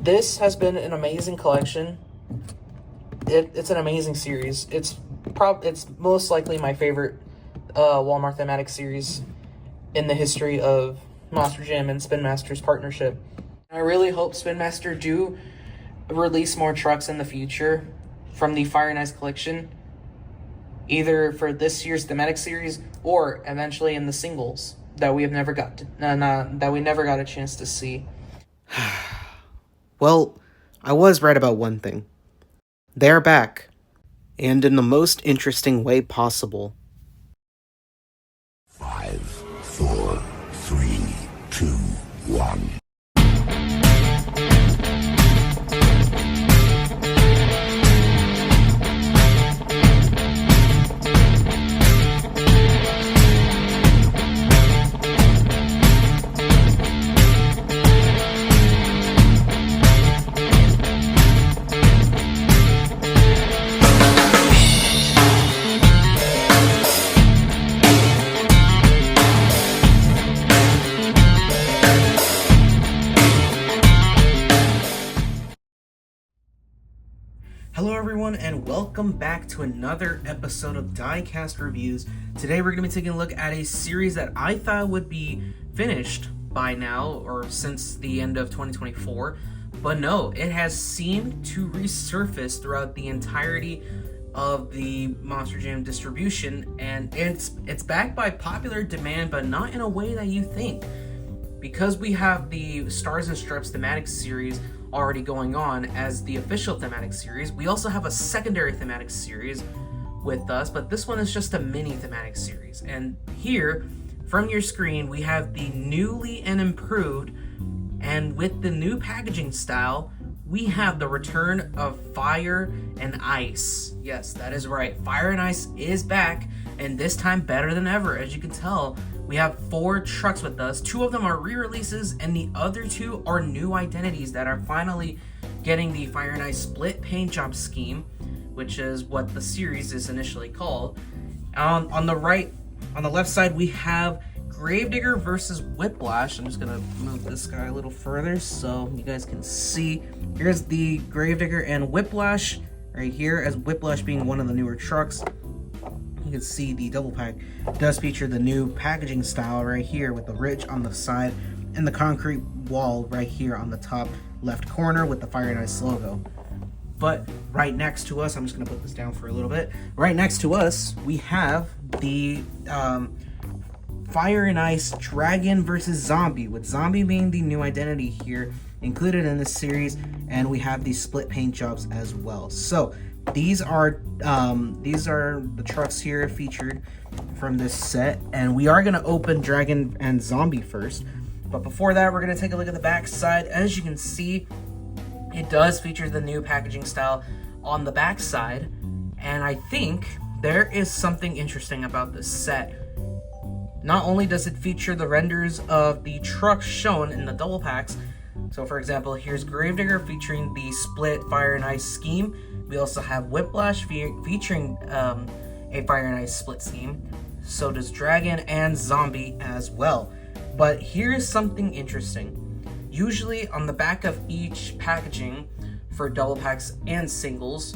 this has been an amazing collection. It's an amazing series. It's most likely my favorite Walmart thematic series in the history of Monster Jam and Spin Master's partnership. I really hope Spin Master do release more trucks in the future from the Fire and Ice collection, either for this year's thematic series or eventually in the singles that we never got a chance to see. Well, I was right about one thing. They're back, and in the most interesting way possible. 5, 4, 3, 2, 1. Hello everyone, and welcome back to another episode of Diecast Reviews. Today we're going to be taking a look at a series that I thought would be finished by now, or since the end of 2024, but no, it has seemed to resurface throughout the entirety of the Monster Jam distribution, and it's backed by popular demand, but not in a way that you think. Because we have the Stars and Stripes thematic series already going on as the official thematic series, we also have a secondary thematic series with us, but this one is just a mini thematic series. And here, from your screen, we have the newly and improved, and with the new packaging style, we have the return of Fire and Ice. Yes, that is right. Fire and Ice is back, and this time better than ever. As you can tell, we have 4 trucks with us. 2 of them are re-releases, and the other 2 are new identities that are finally getting the Fire and Ice split paint job scheme, which is what the series is initially called. On the left side, we have Gravedigger versus Whiplash. I'm just gonna move this guy a little further so you guys can see. Here's the Gravedigger and Whiplash right here, as Whiplash being one of the newer trucks. You can see the double pack does feature the new packaging style right here with the ridge on the side and the concrete wall right here on the top left corner with the Fire and Ice logo. But right next to us, I'm just gonna put this down for a little bit. Right next to us, we have the Fire and Ice Dragon versus Zombie, with Zombie being the new identity here included in this series, and we have these split paint jobs as well. So these are the trucks here featured from this set, and we are going to open Dragon and Zombie first. But before that, we're going to take a look at the back side. As you can see, it does feature the new packaging style on the back side, and I think there is something interesting about this set. Not only does it feature the renders of the trucks shown in the double packs, so for example, here's Gravedigger featuring the split Fire and Ice scheme. We also have Whiplash featuring a Fire and Ice split scheme. So does Dragon and Zombie as well. But here's something interesting. Usually on the back of each packaging for double packs and singles,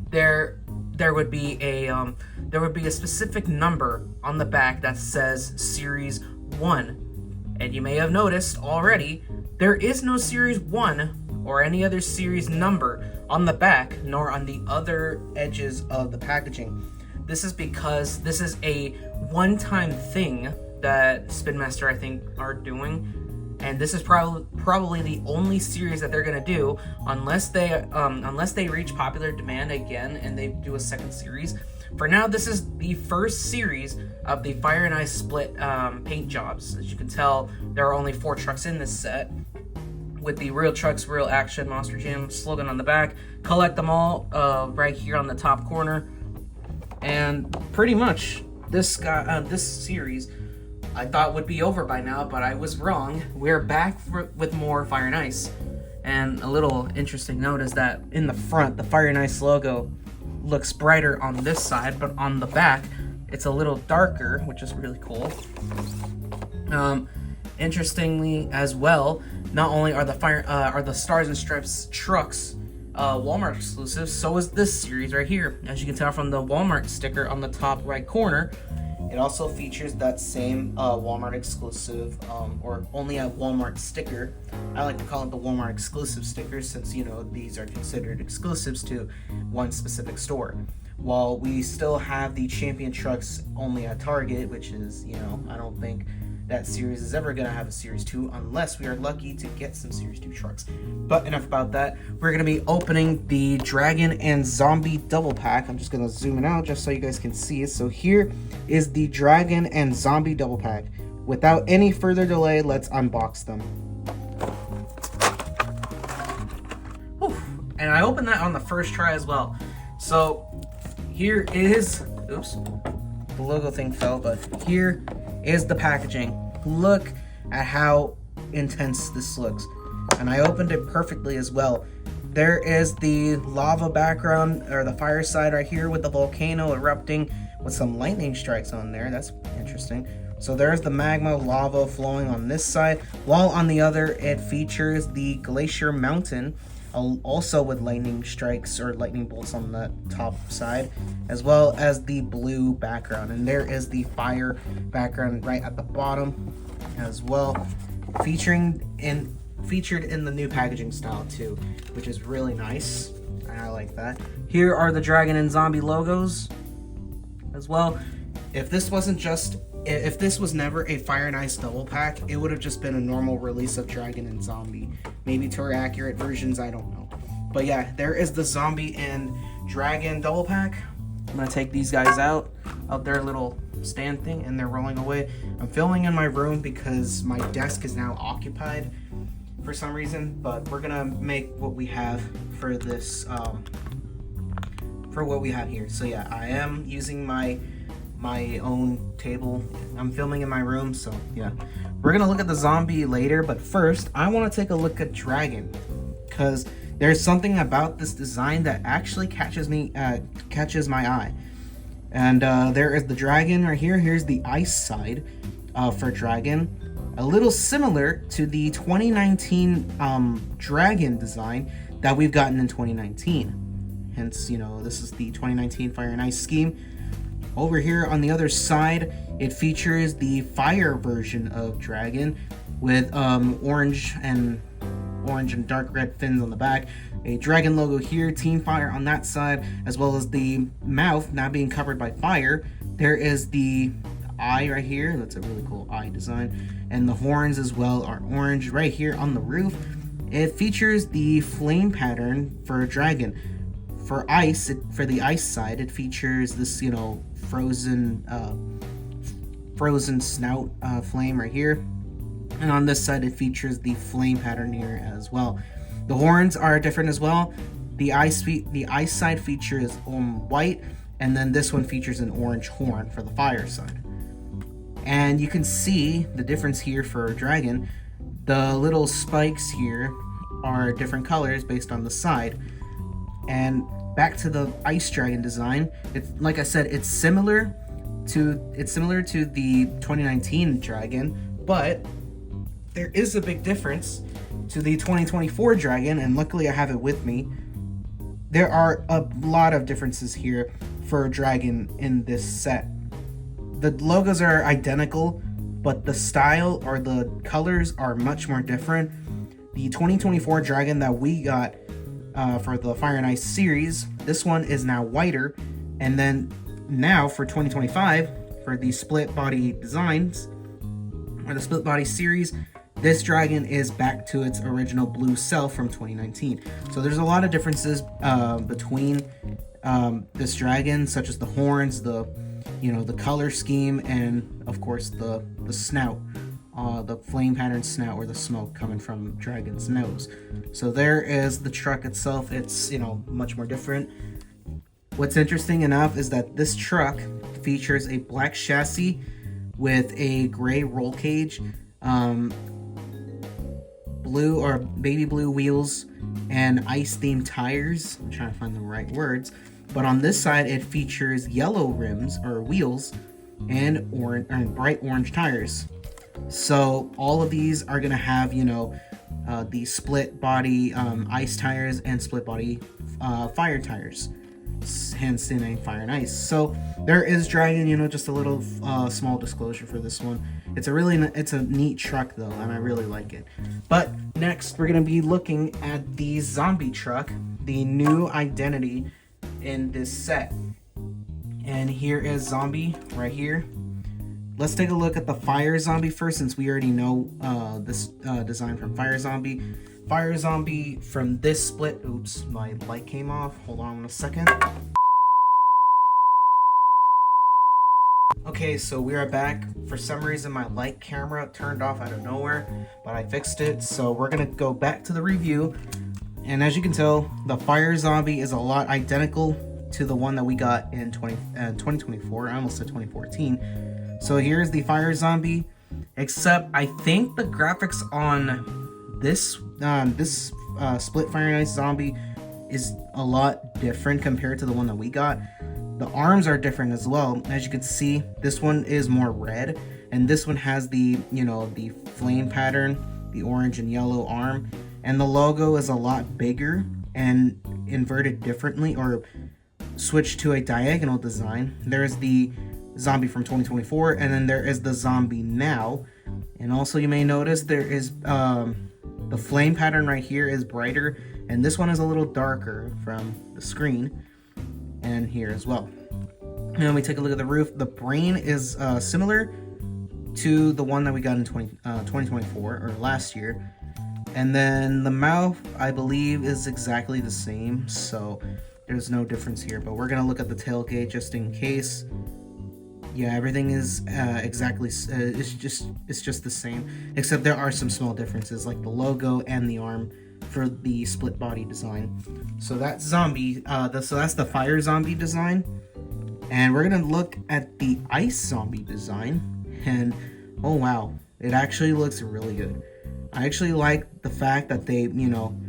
there would be a specific number on the back that says Series 1. And you may have noticed already, there is no Series 1 or any other series number on the back, nor on the other edges of the packaging. This is because this is a one-time thing that Spin Master, I think, are doing, and this is probably the only series that they're gonna do unless they reach popular demand again and they do a second series. For now, this is the first series of the Fire and Ice split paint jobs. As you can tell, there are only 4 trucks in this set, with the Real Trucks, Real Action Monster Jam slogan on the back. Collect them all right here on the top corner. And pretty much, this series I thought would be over by now, but I was wrong. We're back with more Fire and Ice. And a little interesting note is that in the front, the Fire and Ice logo looks brighter on this side, but on the back, it's a little darker, which is really cool. Interestingly as well, not only are the Stars and Stripes trucks Walmart exclusive, so is this series right here. As you can tell from the Walmart sticker on the top right corner, it also features that same Walmart exclusive, or only at Walmart sticker. I like to call it the Walmart exclusive sticker since, you know, these are considered exclusives to one specific store. While we still have the Champion trucks only at Target, which is, you know, I don't think that series is ever going to have a Series 2 unless we are lucky to get some Series 2 trucks. But enough about that. We're going to be opening the Dragon and Zombie double pack. I'm just going to zoom it out just so you guys can see it. So here is the Dragon and Zombie double pack. Without any further delay, let's unbox them. Whew. And I opened that on the first try as well. So here is, oops, the logo thing fell, but here is the packaging. Look at how intense this looks. And I opened it perfectly as well. There is the lava background, or the fire side right here with the volcano erupting with some lightning strikes on there. That's interesting. So there's the magma lava flowing on this side, while on the other it features the glacier mountain, also with lightning strikes or lightning bolts on the top side, as well as the blue background. And there is the fire background right at the bottom as well, featured in the new packaging style too, which is really nice. I like that. Here are the Dragon and Zombie logos as well. If this was never a Fire and Ice double pack, it would have just been a normal release of Dragon and Zombie. Maybe tour accurate versions, I don't know. But yeah, there is the Zombie and Dragon double pack. I'm gonna take these guys out of their little stand thing, and they're rolling away. I'm filming in my room because my desk is now occupied for some reason, but we're gonna make what we have for this, for what we have here. So yeah, I am using my own table. I'm filming in my room, so yeah. We're gonna look at the Zombie later, but first I want to take a look at Dragon, because there's something about this design that actually catches my eye. And there is the Dragon right here. Here's the ice side for Dragon, a little similar to the 2019 Dragon design that we've gotten in 2019. Hence, you know, this is the 2019 Fire and Ice scheme. Over here on the other side, it features the fire version of Dragon with orange and dark red fins on the back. A Dragon logo here, Team Fire on that side, as well as the mouth now being covered by fire. There is the eye right here. That's a really cool eye design. And the horns as well are orange right here on the roof. It features the flame pattern for Dragon. For ice, for the ice side, it features this, you know, frozen snout flame right here, and on this side it features the flame pattern here as well. The horns are different as well. The ice side features white, and then this one features an orange horn for the fire side. And you can see the difference here for Dragon. The little spikes here are different colors based on the side. And back to the Ice Dragon design, it's like I said, it's similar to the 2019 Dragon, but there is a big difference to the 2024 Dragon, and luckily I have it with me. There are a lot of differences here for Dragon in this set. The logos are identical, but the style or the colors are much more different. The 2024 Dragon that we got for the Fire and Ice series, this one is now whiter, and then now for 2025, for the split body designs, or the split body series, this Dragon is back to its original blue self from 2019. So there's a lot of differences between this Dragon, such as the horns, the color scheme, and of course the snout. The flame pattern snout, or the smoke coming from Dragon's nose. So there is the truck itself. It's, you know, much more different. What's interesting enough is that this truck features a black chassis with a gray roll cage, blue or baby blue wheels, and ice themed tires. I'm trying to find the right words. But on this side, it features yellow rims or wheels and bright orange tires. So all of these are going to have, you know, the split body ice tires and split body fire tires, hence the name Fire and Ice. So there is dragging, you know, just a little small disclosure for this one. It's a neat truck though, and I really like it. But next we're gonna be looking at the zombie truck, the new identity in this set. And here is Zombie right here. Let's take a look at the Fire Zombie first, since we already know this design from Fire Zombie. Fire Zombie from this split. Oops, my light came off. Hold on a second. Okay, so we are back. For some reason, my light camera turned off out of nowhere, but I fixed it. So we're gonna go back to the review. And as you can tell, the Fire Zombie is a lot identical to the one that we got in 2024. I almost said 2014. So here's the Fire Zombie, except I think the graphics on this split Fire and Ice Zombie is a lot different compared to the one that we got. The arms are different as well. As you can see, this one is more red, and this one has the, you know, the flame pattern, the orange and yellow arm, and the logo is a lot bigger and inverted differently, or switched to a diagonal design. There's the Zombie from 2024, and then there is the Zombie now. And also you may notice there is the flame pattern right here is brighter, and this one is a little darker from the screen, and here as well. And when we take a look at the roof, the brain is similar to the one that we got in 2024 or last year. And then the mouth, I believe, is exactly the same, so there's no difference here. But we're gonna look at the tailgate just in case. Yeah, everything is exactly, it's just the same, except there are some small differences, like the logo and the arm for the split body design. So that's Zombie, so that's the Fire Zombie design. And we're gonna look at the Ice Zombie design, and oh wow, it actually looks really good. I actually like the fact that they, you know,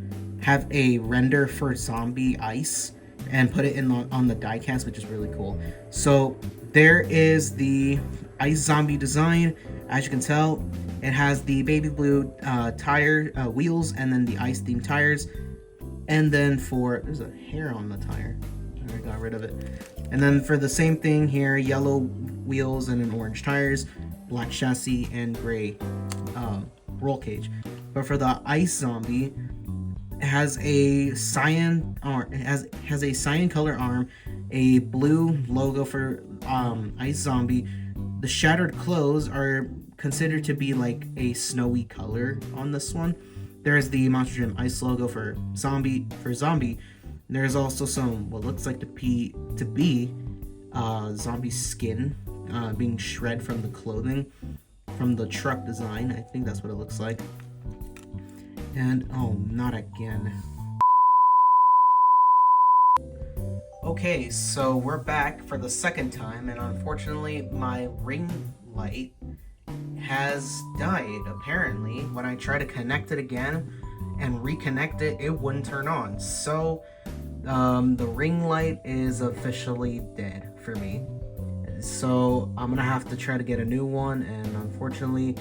have a render for Zombie Ice and put it in on the diecast, which is really cool. So there is the Ice Zombie design. As you can tell, it has the baby blue tire wheels, and then the ice themed tires. And then there's a hair on the tire. I got rid of it. And then for the same thing here, yellow wheels and then orange tires, black chassis, and gray roll cage. But for the Ice Zombie, it has a cyan, or it has a cyan color arm, a blue logo for Ice Zombie. The shattered clothes are considered to be like a snowy color on this one. There's the Monster Jam Ice logo for Zombie. There's also some what looks like to be zombie skin being shred from the clothing from the truck design. I think that's what it looks like. And oh, not again. Okay, so we're back for the second time, and unfortunately my ring light has died. Apparently, when I try to connect it again and reconnect it, it wouldn't turn on. So the ring light is officially dead for me. So I'm gonna have to try to get a new one, and unfortunately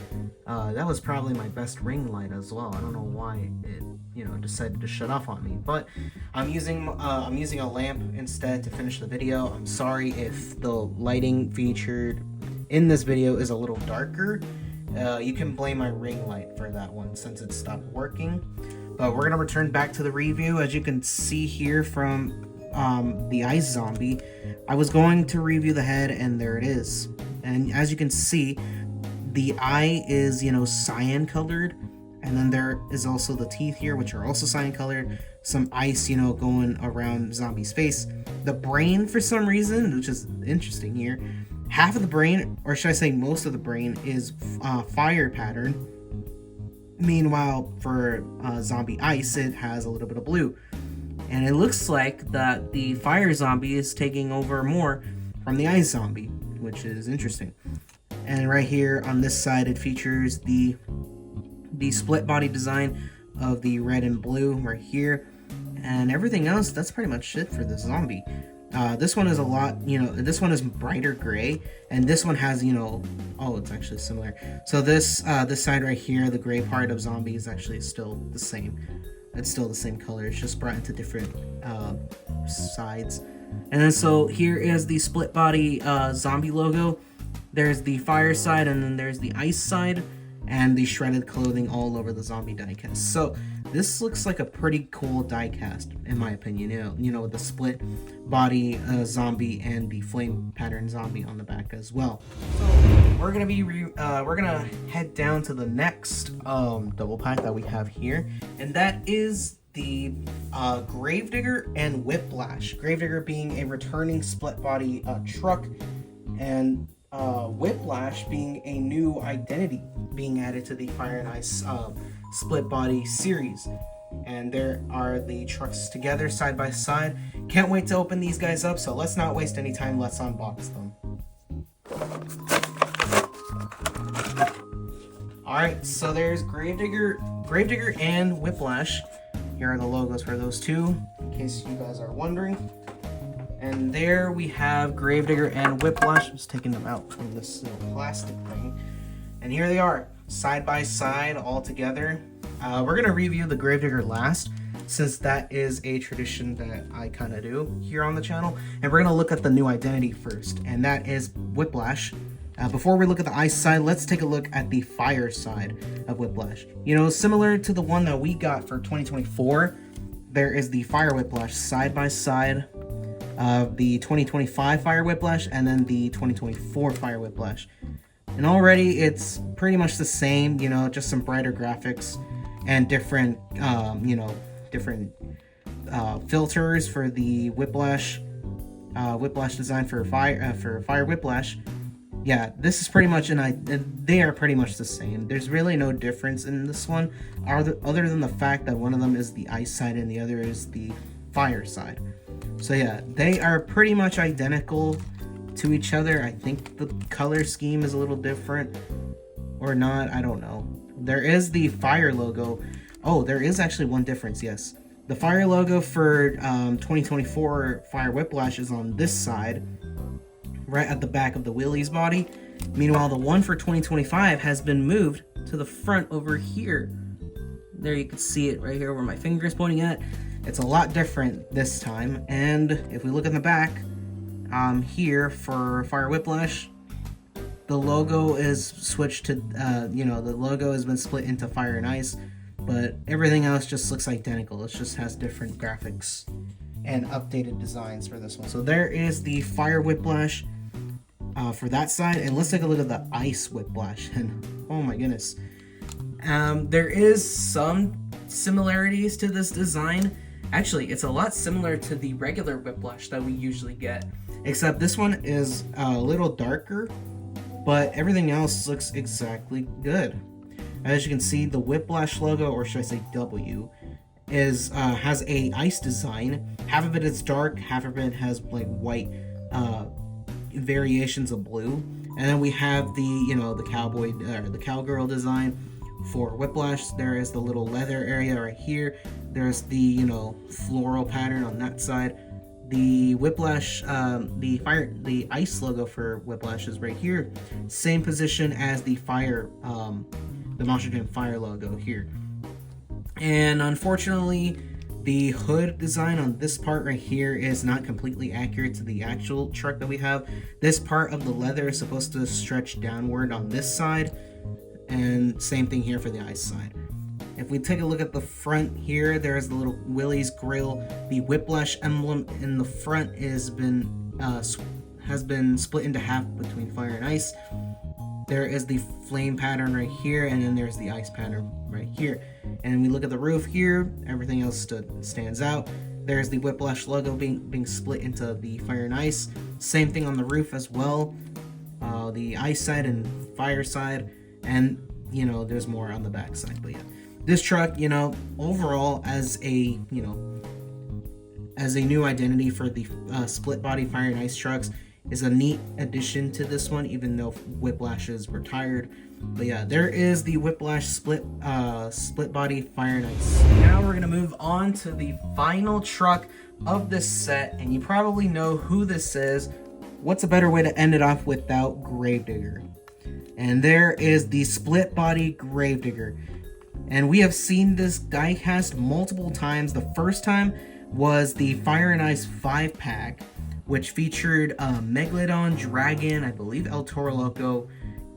that was probably my best ring light as well. I don't know why it, you know, decided to shut off on me, but I'm using a lamp instead to finish the video. I'm sorry if the lighting featured in this video is a little darker. You can blame my ring light for that one since it stopped working. But we're gonna return back to the review. As you can see here from the Ice Zombie, I was going to review the head, and there it is. And as you can see, the eye is, you know, cyan colored, and then there is also the teeth here, which are also cyan colored. Some ice, you know, going around Zombie's face. The brain, for some reason, which is interesting here, half of the brain, or should I say most of the brain, is fire pattern. Meanwhile, for Zombie Ice, it has a little bit of blue. And it looks like that the Fire Zombie is taking over more from the Ice Zombie, which is interesting. And right here on this side, it features the split body design of the red and blue right here. And everything else, that's pretty much it for the zombie. This one is a lot, this one is brighter gray, and this one has, it's actually similar. So this side right here, the gray part of Zombie is actually still the same. It's still the same color. It's just brought into different sides. And then so here is the split body Zombie logo. There's the fire side, and then there's the ice side, and the shredded clothing all over the Zombie diecast. So this looks like a pretty cool diecast, in my opinion. With the split body Zombie and the flame pattern Zombie on the back as well. So we're gonna head down to the next double pack that we have here, and that is the Gravedigger and Whiplash. Gravedigger being a returning split body truck, and Whiplash being a new identity being added to the Fire and Ice split body series. And there are the trucks together side by side. Can't wait to open these guys up, so let's not waste any time. Let's unbox them. Alright, so there's Gravedigger and Whiplash. Here are the logos for those two, in case you guys are wondering. And there we have Gravedigger and Whiplash. I'm just taking them out from this little plastic thing. And here they are, side by side, all together. We're going to review the Gravedigger last, since that is a tradition that I kind of do here on the channel. And we're going to look at the new identity first, and that is Whiplash. Before we look at the ice side, let's take a look at the fire side of Whiplash. Similar to the one that we got for 2024, there is the Fire Whiplash side by side of the 2025 Fire Whiplash and then the 2024 Fire Whiplash. And already it's pretty much the same, just some brighter graphics and different, filters for the Whiplash design for Fire Whiplash. Yeah, this is pretty much they are pretty much the same. There's really no difference in this one, other than the fact that one of them is the ice side and the other is the fire side. So yeah, they are pretty much identical to each other. I think the color scheme is a little different, or not, I don't know. There is the fire logo. Oh, there is actually one difference, yes. The fire logo for 2024 Fire Whiplash is on this side, right at the back of the Willys body. Meanwhile, the one for 2025 has been moved to the front over here. There you can see it right here where my finger is pointing at. It's a lot different this time. And if we look in the back, here for Fire Whiplash, the logo is switched to, the logo has been split into Fire and Ice, but everything else just looks identical. It just has different graphics and updated designs for this one. So there is the Fire Whiplash for that side, and let's take a look at the Ice Whiplash. And oh my goodness, there is some similarities to this design. Actually, it's a lot similar to the regular Whiplash that we usually get, except this one is a little darker, but everything else looks exactly good. As you can see, the Whiplash logo, or should I say W, has a ice design. Half of it is dark, half of it has like white variations of blue, and then we have the cowgirl design for Whiplash. There is the little leather area right here. There's the floral pattern on that side. The Whiplash, the ice logo for Whiplash is right here, same position as the fire, the Monster Jam Fire logo here. And unfortunately, the hood design on this part right here is not completely accurate to the actual truck that we have. This part of the leather is supposed to stretch downward on this side, and same thing here for the ice side. If we take a look at the front here, there's the little Willys grill. The Whiplash emblem in the front has been split into half between fire and ice. There is the flame pattern right here, and then there's the ice pattern right here. And we look at the roof here, everything else stands out. There's the Whiplash logo being split into the fire and ice. Same thing on the roof as well. The ice side and fire side, and there's more on the back side. But yeah, this truck, overall as a new identity for the split body fire and ice trucks, is a neat addition to this one, even though Whiplash is retired. But yeah, there is the Whiplash split body Fire and Ice. Now we're gonna move on to the final truck of this set, and you probably know who this is. What's a better way to end it off without Gravedigger? And there is the split body Gravedigger. And we have seen this diecast multiple times. The first time was the Fire and Ice 5-pack, which featured Megalodon, Dragon, I believe El Toro Loco,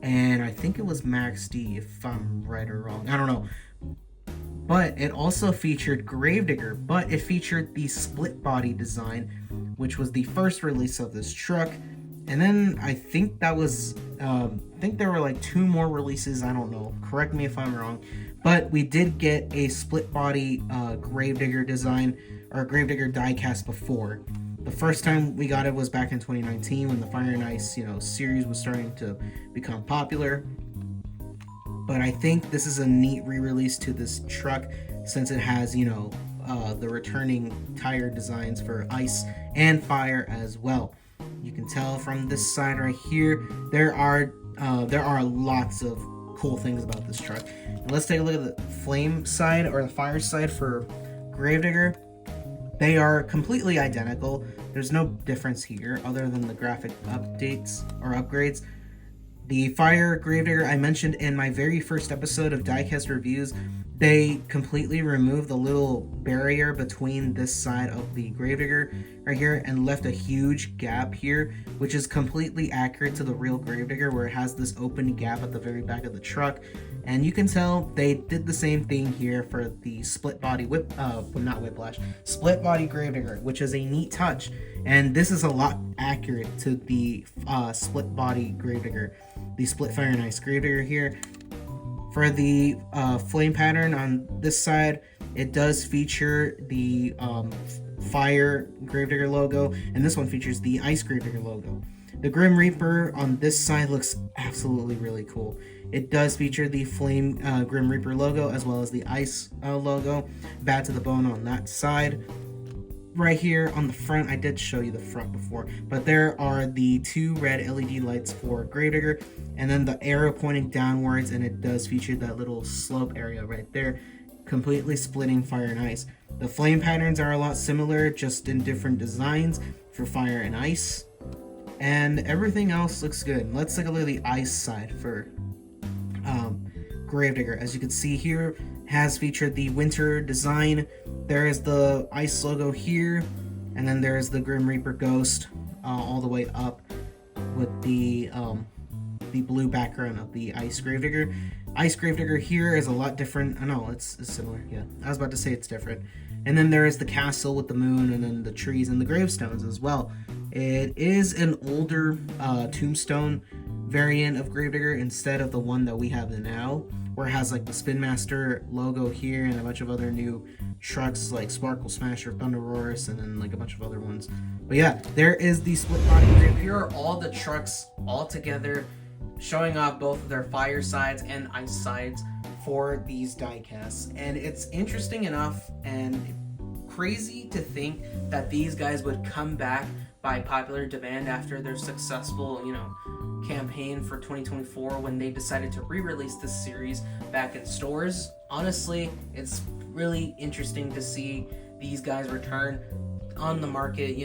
and I think it was Max D, if I'm right or wrong. I don't know. But it also featured Gravedigger, but it featured the split body design, which was the first release of this truck. And then I think that was, I think there were like 2 more releases. I don't know. Correct me if I'm wrong. But we did get a split body Gravedigger design, or Gravedigger diecast before. The first time we got it was back in 2019 when the Fire and Ice, series was starting to become popular. But I think this is a neat re-release to this truck since it has, the returning tire designs for ice and fire as well. You can tell from this side right here, there are lots of cool things about this truck. And let's take a look at the flame side or the fire side for Gravedigger. They are completely identical. There's no difference here other than the graphic updates or upgrades. The Fire Gravedigger I mentioned in my very first episode of Diecast Reviews, they completely removed the little barrier between this side of the Gravedigger right here and left a huge gap here, which is completely accurate to the real Gravedigger, where it has this open gap at the very back of the truck. And you can tell they did the same thing here for the split body split body Gravedigger, which is a neat touch. And this is a lot accurate to the split body Gravedigger, the split Fire and Ice Gravedigger here. For the flame pattern on this side, it does feature the Fire Gravedigger logo, and this one features the Ice Gravedigger logo. The Grim Reaper on this side looks absolutely really cool. It does feature the Flame Grim Reaper logo as well as the Ice logo. Bad to the bone on that side. Right here on the front, I did show you the front before, but there are the 2 red LED lights for Gravedigger, and then the arrow pointing downwards, and it does feature that little slope area right there, completely splitting Fire and Ice. The flame patterns are a lot similar, just in different designs for Fire and Ice, and everything else looks good. Let's take a look at the Ice side for Gravedigger. As you can see here, has featured the winter design. There is the Ice logo here, and then there's the Grim Reaper Ghost all the way up with the blue background of the Ice Gravedigger. Ice Gravedigger here is a lot different. I know it's similar. Yeah, I was about to say it's different. And then there is the castle with the moon, and then the trees and the gravestones as well. It is an older tombstone variant of Gravedigger instead of the one that we have now, where it has like the Spin Master logo here and a bunch of other new trucks like Sparkle Smasher, Thunder Roars, and then like a bunch of other ones. But yeah, there is the split body Gravedigger. Here are all the trucks all together, showing off both of their fire sides and ice sides for these diecasts. And it's interesting enough and crazy to think that these guys would come back by popular demand after their successful, campaign for 2024 when they decided to re-release this series back in stores. Honestly, it's really interesting to see these guys return on the market,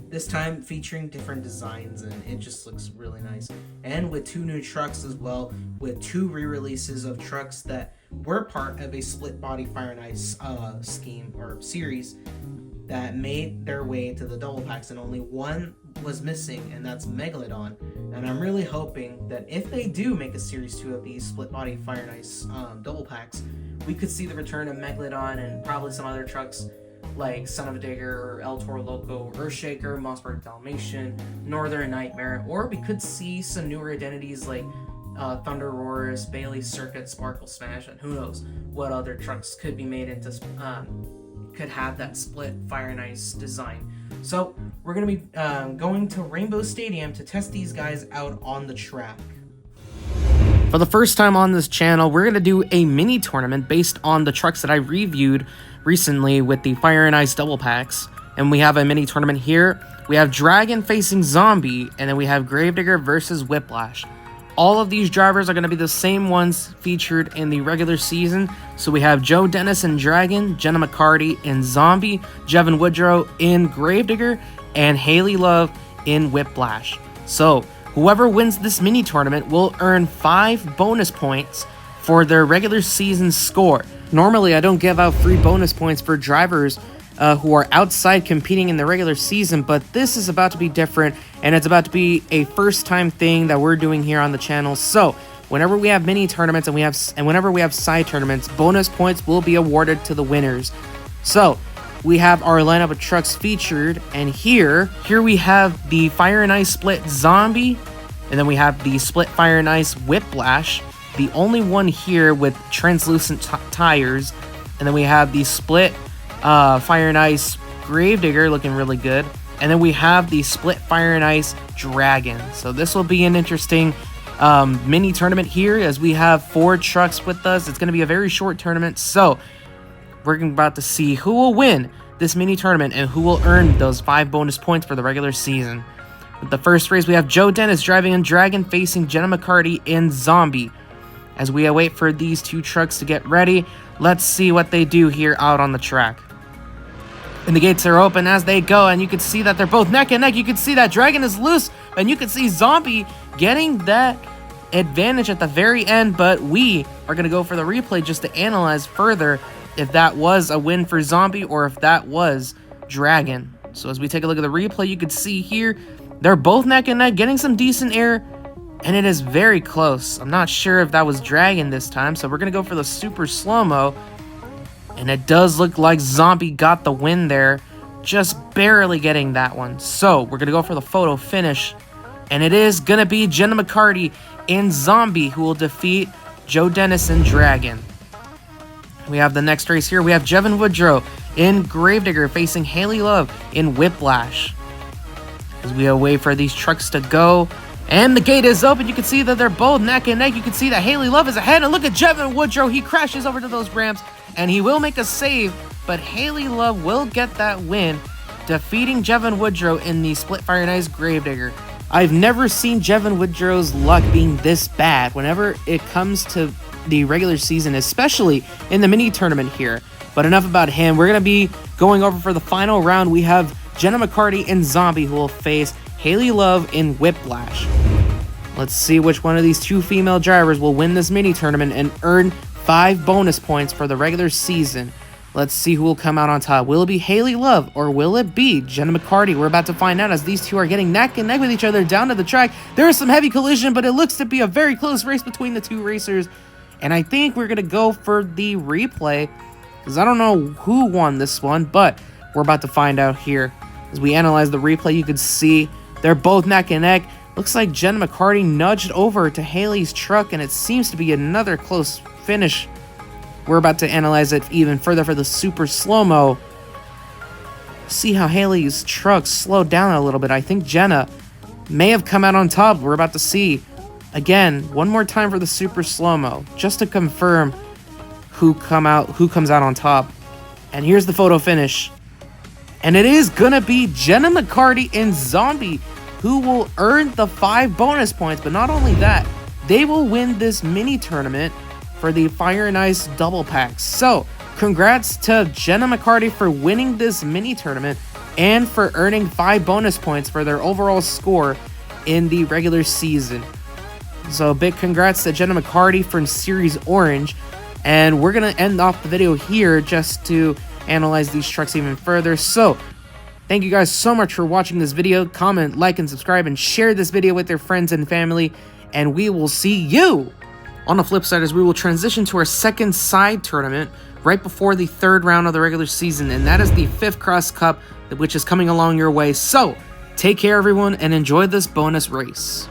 this time featuring different designs, and it just looks really nice. And with 2 new trucks as well, with 2 re-releases of trucks that were part of a split body Fire and Ice scheme or series that made their way to the double packs, and only one was missing, and that's Megalodon. And I'm really hoping that if they do make a series 2 of these split body Fire and Ice double packs, we could see the return of Megalodon and probably some other trucks like Son of a Digger or El Toro Loco, Earthshaker, Mossberg Dalmatian, Northern Nightmare, or we could see some newer identities like Thunder Roars, Bailey Circuit, Sparkle Smash, and who knows what other trucks could be made into could have that split Fire and Ice design. So we're going to be going to Rainbow Stadium to test these guys out on the track. For the first time on this channel, we're going to do a mini tournament based on the trucks that I reviewed recently with the Fire and Ice double packs. And we have a mini tournament here. We have Dragon facing Zombie, and then we have Gravedigger versus Whiplash. All of these drivers are going to be the same ones featured in the regular season. So we have Joe Dennis in Dragon, Jenna McCarty in Zombie, Jevin Woodrow in Gravedigger, and Haley Love in Whiplash. So whoever wins this mini tournament will earn 5 bonus points for their regular season score. Normally, I don't give out free bonus points for drivers who are outside competing in the regular season, but this is about to be different, and it's about to be a first-time thing that we're doing here on the channel. So whenever we have mini tournaments and whenever we have side tournaments, bonus points will be awarded to the winners. So we have our lineup of trucks featured, and here we have the Fire and Ice Split Zombie, and then we have the Split Fire and Ice Whiplash, the only one here with translucent tires, and then we have the Split Fire and Ice Gravedigger looking really good, and then we have the Split Fire and Ice Dragon. So this will be an interesting mini tournament here, as we have 4 trucks with us. It's going to be a very short tournament, so we're about to see who will win this mini tournament and who will earn those 5 bonus points for the regular season. With the first race, we have Joe Dennis driving in Dragon facing Jenna McCarty in Zombie. As we await for these 2 trucks to get ready, let's see what they do here out on the track. And the gates are open as they go, and you can see that they're both neck and neck. You can see that Dragon is loose, and you can see Zombie getting that advantage at the very end, but we are going to go for the replay just to analyze further if that was a win for Zombie or if that was Dragon. So as we take a look at the replay, you can see here, they're both neck and neck, getting some decent air, and it is very close. I'm not sure if that was Dragon this time, so we're going to go for the super slow-mo. And it does look like Zombie got the win there, just barely getting that one. So we're going to go for the photo finish. And it is going to be Jenna McCarty in Zombie who will defeat Joe Dennis in Dragon. We have the next race here. We have Jevin Woodrow in Gravedigger facing Haley Love in Whiplash. As we await for these trucks to go. And the gate is open. You can see that they're both neck and neck. You can see that Haley Love is ahead. And look at Jevin Woodrow. He crashes over to those ramps. And he will make a save. But Haley Love will get that win, defeating Jevin Woodrow in the Split Fire and Ice Gravedigger. I've never seen Jevin Woodrow's luck being this bad whenever it comes to the regular season, especially in the mini tournament here. But enough about him. We're going to be going over for the final round. We have Jenna McCarty in Zombie who will face Haley Love in Whiplash. Let's see which one of these 2 female drivers will win this mini tournament and earn 5 bonus points for the regular season. Let's see who will come out on top. Will it be Haley Love or will it be Jenna McCarty? We're about to find out as these 2 are getting neck and neck with each other down to the track. There is some heavy collision, but it looks to be a very close race between the 2 racers. And I think we're going to go for the replay because I don't know who won this one, but we're about to find out here. As we analyze the replay, you can see they're both neck and neck. Looks like Jenna McCarty nudged over to Haley's truck, and it seems to be another close finish. We're about to analyze it even further for the super slow-mo. See how Haley's truck slowed down a little bit. I think Jenna may have come out on top. We're about to see again one more time for the super slow-mo just to confirm who comes out on top. And here's the photo finish. And it is gonna be Jenna McCarty in Zombie who will earn the 5 bonus points. But not only that, they will win this mini tournament for the Fire and Ice double packs. So congrats to Jenna McCarty for winning this mini tournament and for earning 5 bonus points for their overall score in the regular season. So big congrats to Jenna McCarty from Series Orange. And we're going to end off the video here just to analyze these trucks even further. So thank you guys so much for watching this video. Comment, like, and subscribe, and share this video with your friends and family. And we will see you on the flip side as we will transition to our second side tournament right before the 3rd round of the regular season. And that is the F.I.F Cross Cup, which is coming along your way. So take care, everyone, and enjoy this bonus race.